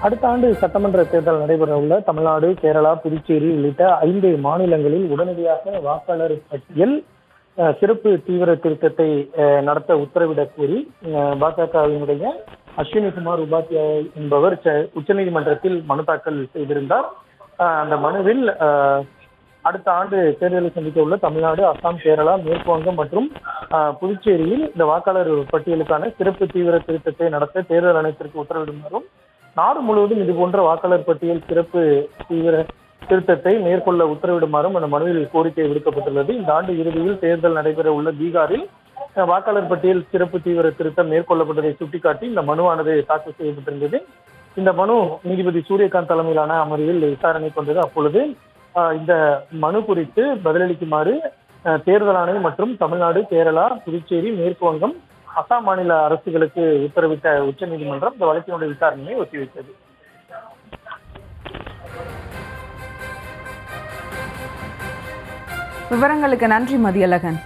அடுத்த ஆண்டு சட்டமன்ற தேர்தல் நடைபெற உள்ள தமிழ்நாடு, கேரளா, புதுச்சேரி உள்ளிட்ட 5 மாநிலங்களில் உடனடியாக வாக்காளர் பட்டியல் சிறப்பு தீவிர திருத்தத்தை நடத்த உத்தரவிடக் கோரி பாஜகவினுடைய அஸ்வினிகுமார் உபாத்யாய் என்பவர் உச்சநீதிமன்றத்தில் மனு தாக்கல் செய்திருந்தார். அந்த மனுவில் அடுத்த ஆண்டு தேர்தலை சந்திக்க உள்ள தமிழ்நாடு, அசாம், கேரளா, மேற்கு வங்கம் மற்றும் புதுச்சேரியில் இந்த வாக்காளர் பட்டியலுக்கான சிறப்பு தீவிர திருத்தத்தை நடத்த தேர்தல் ஆணையத்திற்கு உத்தரவிடுமாறும், நாடு முழுவதும் இதுபோன்ற வாக்காளர் பட்டியல் சிறப்பு தீவிர திருத்தத்தை மேற்கொள்ள உத்தரவிடுமாறும் அந்த மனுவில் கோரிக்கை விடுக்கப்பட்டுள்ளது. இந்த ஆண்டு இறுதியில் தேர்தல் நடைபெற உள்ள பீகாரில் வாக்காளர் பட்டியல் சிறப்பு தீவிர திருத்தம் மேற்கொள்ளப்பட்டதை சுட்டிக்காட்டி இந்த மனுவானது தாக்கல் செய்யப்பட்டிருந்தது. இந்த மனு நீதிபதி சூரியகாந்த் தலைமையிலான அமர்வில் விசாரணை கொண்டது. அப்பொழுது இந்த மனு குறித்து பதிலளிக்குமாறு தேர்தல் ஆணையம் மற்றும் தமிழ்நாடு, கேரளா, புதுச்சேரி, மேற்கு வங்கம், அசாம் மாநில அரசுகளுக்கு உத்தரவிட்ட உச்சநீதிமன்றம் இந்த வழக்கினுடைய விசாரணையை ஒத்திவைத்தது. விவரங்களுக்கு நன்றி மதியழகன்.